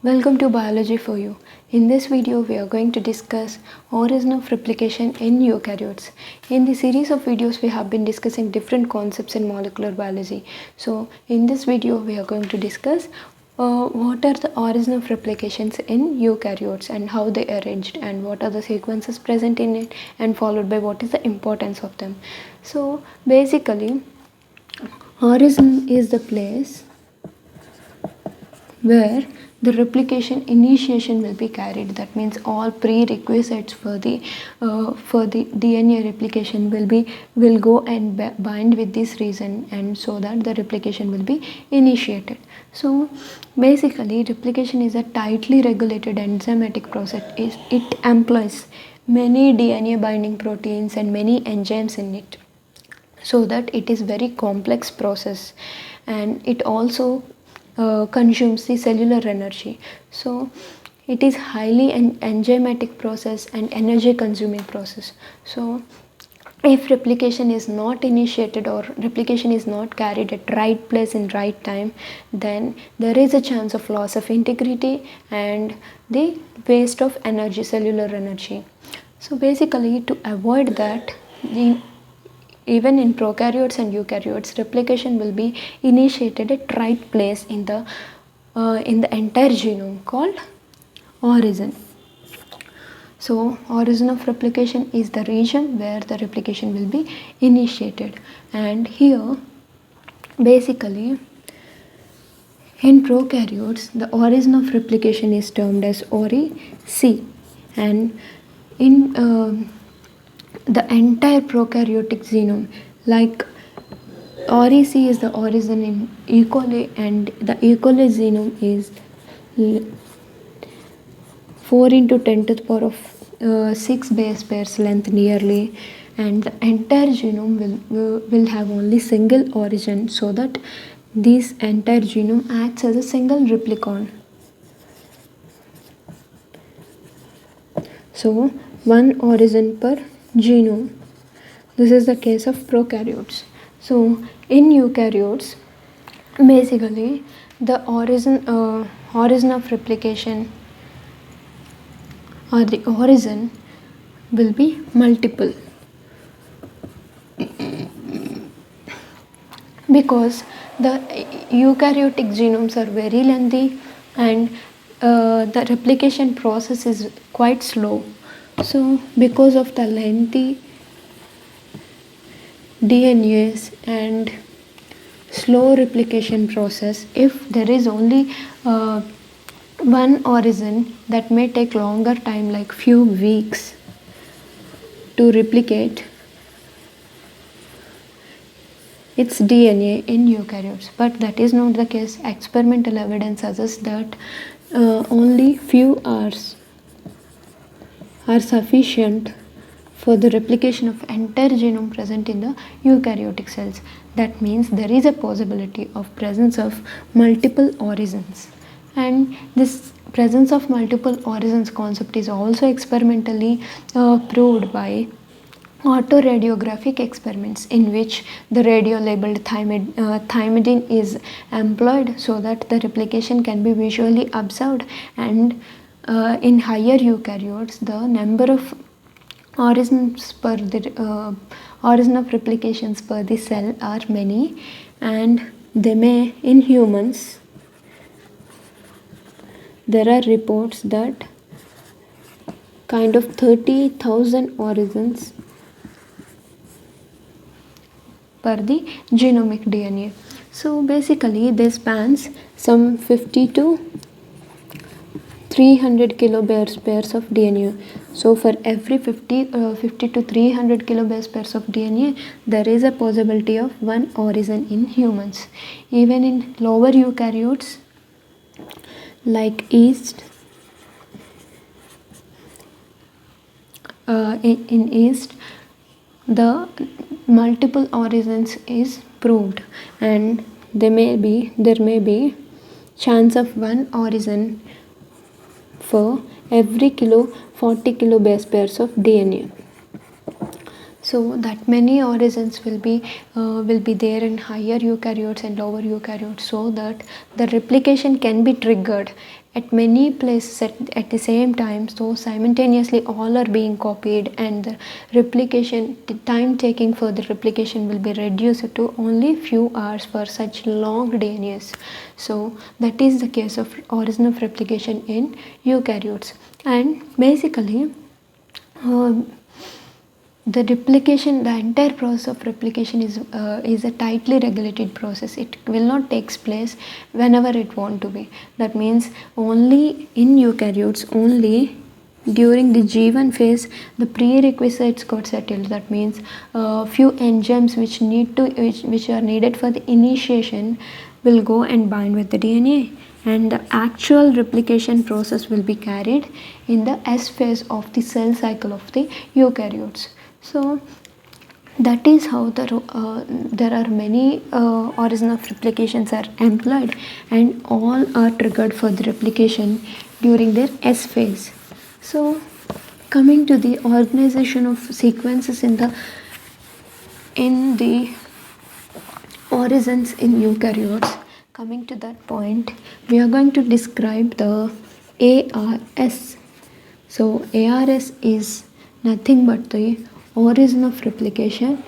Welcome to Biology for You. In this video, we are going to discuss origin of replication in eukaryotes. In the series of videos, we have been discussing different concepts in molecular biology. So, in this video, we are going to discuss what are the origin of replications in eukaryotes and how they are arranged and what are the sequences present in it, and followed by what is the importance of them. So, basically, origin is the place where the replication initiation will be carried. That means all prerequisites for the DNA replication will go and bind with this region, and so that the replication will be initiated. So basically, replication is a tightly regulated enzymatic process. It employs many DNA binding proteins and many enzymes in it, so that it is very complex process, and it also consumes the cellular energy. So it is highly an enzymatic process and energy consuming process. So if replication is not initiated or replication is not carried at right place in right time, then there is a chance of loss of integrity and the waste of energy, cellular energy. So basically, to avoid that, even in prokaryotes and eukaryotes, replication will be initiated at right place in the entire genome, called origin. So origin of replication is the region where the replication will be initiated. And here basically, in prokaryotes, the origin of replication is termed as ORI-C, and in the entire prokaryotic genome, like ORI-C is the origin in E. coli, and the E. coli genome is 4 into 10 to the power of 6 base pairs length nearly, and the entire genome will have only single origin, so that this entire genome acts as a single replicon. So one origin per genome. This is the case of prokaryotes. So in eukaryotes, basically the origin of replication, or the origin, will be multiple, because the eukaryotic genomes are very lengthy, and the replication process is quite slow. So because of the lengthy DNAs and slow replication process, if there is only one origin, that may take longer time, like few weeks, to replicate its DNA in eukaryotes. But that is not the case. Experimental evidence suggests that only few hours are sufficient for the replication of entire genome present in the eukaryotic cells. That means there is a possibility of presence of multiple origins, and this presence of multiple origins concept is also experimentally proved by autoradiographic experiments, in which the radio labeled thymidine is employed so that the replication can be visually observed. And in higher eukaryotes, the number of origins per the origin of replications per the cell are many, and they may, in humans, there are reports that kind of 30,000 origins per the genomic DNA. So basically, they spans some 50 to 300 kilobase pairs of DNA. So for every 50 to 300 kilobase pairs of DNA, there is a possibility of one origin in humans. Even in lower eukaryotes, like yeast, in yeast, the multiple origins is proved, and there may be chance of one origin for every 40 kilobase pairs of DNA. So that many origins will be there in higher eukaryotes and lower eukaryotes, so that the replication can be triggered at many places at the same time, so simultaneously all are being copied, and the replication, the time taking for the replication will be reduced to only few hours for such long DNAs. So that is the case of origin of replication in eukaryotes. And basically the replication, the entire process of replication is a tightly regulated process. It will not take place whenever it want to be. That means only in eukaryotes, only during the G1 phase the prerequisites got settled. That means few enzymes which are needed for the initiation will go and bind with the DNA, and the actual replication process will be carried in the S phase of the cell cycle of the eukaryotes. So that is how there are many origin of replications are employed, and all are triggered for the replication during their S phase. So coming to the organization of sequences in the origins in eukaryotes, coming to that point, we are going to describe the ARS. So ARS is nothing but the origin of replication.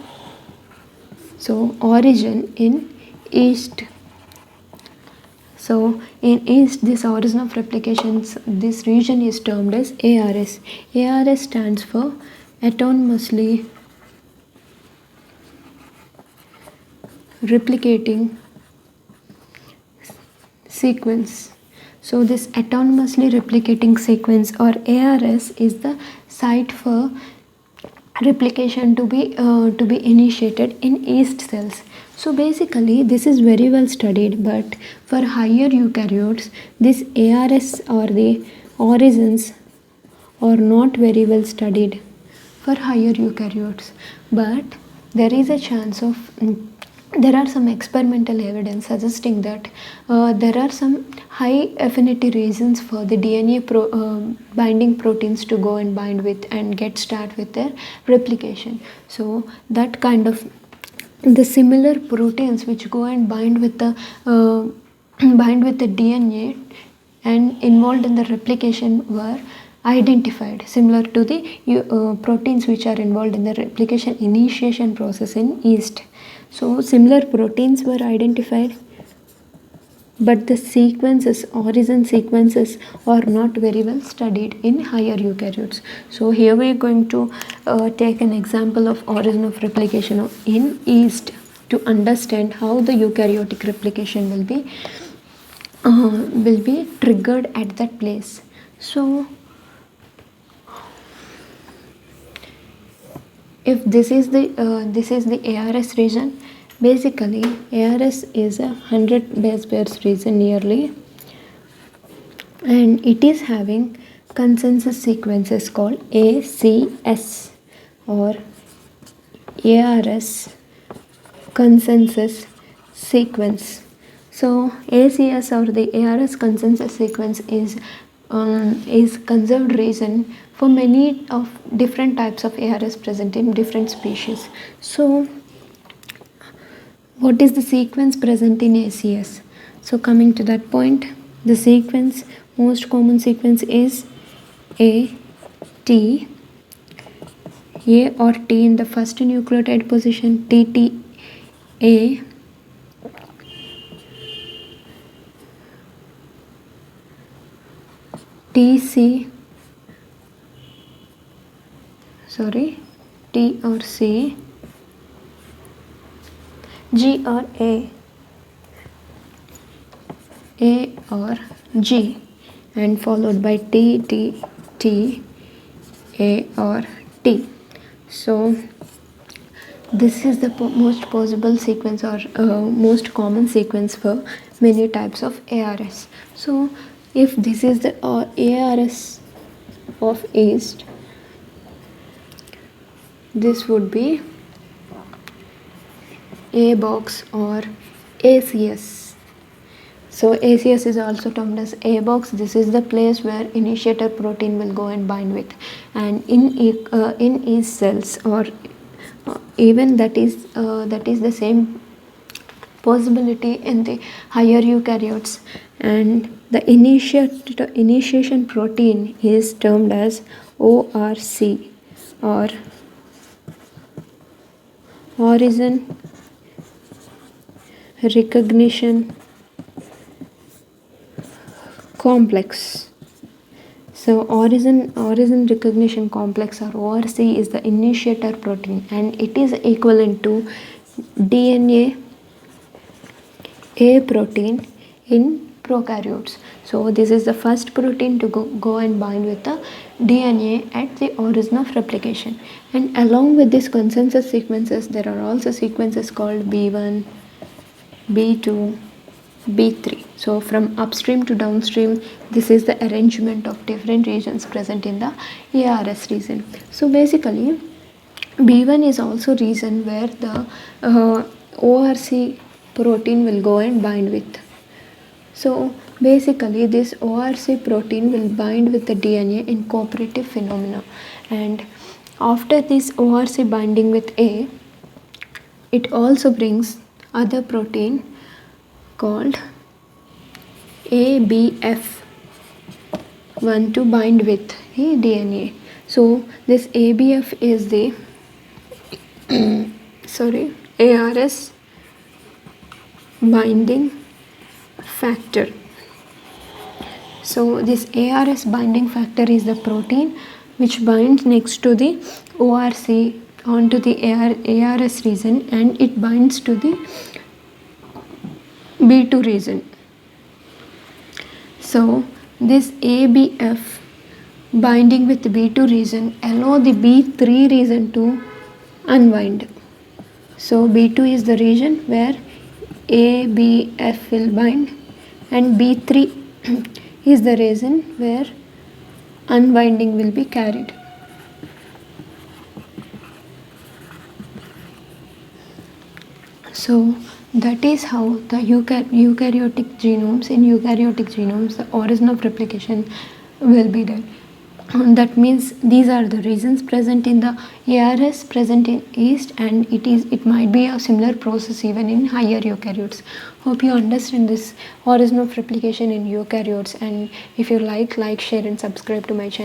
So origin in yeast. So in yeast, this origin of replications, this region is termed as ARS. ARS stands for autonomously replicating sequence. So this autonomously replicating sequence, or ARS, is the site for replication to be initiated in yeast cells. So basically this is very well studied, but for higher eukaryotes this ARS or the origins are not very well studied for higher eukaryotes. But there is a chance of there are some experimental evidence suggesting that there are some high affinity regions for the DNA binding proteins to go and bind with and get start with their replication. So that kind of the similar proteins which go and bind with the DNA and involved in the replication were identified, similar to the proteins which are involved in the replication initiation process in yeast. So similar proteins were identified, but the sequences, origin sequences, are not very well studied in higher eukaryotes. So here we are going to take an example of origin of replication in yeast to understand how the eukaryotic replication will be triggered at that place. So if this is the ARS region, basically ARS is a 100 base pairs region nearly, and it is having consensus sequences called ACS or ARS consensus sequence. So ACS or the ARS consensus sequence is conserved region for many of different types of ARS present in different species. So what is the sequence present in ACS? So coming to that point, the sequence, most common sequence is A or T in the first nucleotide position, TTA, T or C, G or A or G, and followed by T, A or T. So this is the most possible sequence or most common sequence for many types of ARS. So if this is the ARS of yeast, this would be A box or ACS. So ACS is also termed as A box. This is the place where initiator protein will go and bind with, and in yeast cells, or even that is the same possibility in the higher eukaryotes. and the initiation protein is termed as ORC, or origin recognition complex. So origin recognition complex, or ORC, is the initiator protein, and it is equivalent to DNA A protein in prokaryotes. So this is the first protein to go and bind with the DNA at the origin of replication. And along with these consensus sequences, there are also sequences called B1, B2, B3. So from upstream to downstream, this is the arrangement of different regions present in the ARS region. So basically, B1 is also region where the ORC protein will go and bind with. So basically, this ORC protein will bind with the DNA in cooperative phenomena, and after this ORC binding with A, it also brings other protein called ABF1 to bind with the DNA. So this ABF is the ARS binding factor. So this ARS binding factor is the protein which binds next to the ORC onto the ARS region, and it binds to the B2 region. So this ABF binding with the B2 region allow the B3 region to unwind. So B2 is the region where ABF will bind, and B3 is the region where unwinding will be carried. So that is how the eukaryotic genomes, the origin of replication will be there. That means these are the regions present in the ARS present in yeast, and it might be a similar process even in higher eukaryotes. Hope you understand this origin of replication in eukaryotes, and if you like, share and subscribe to my channel.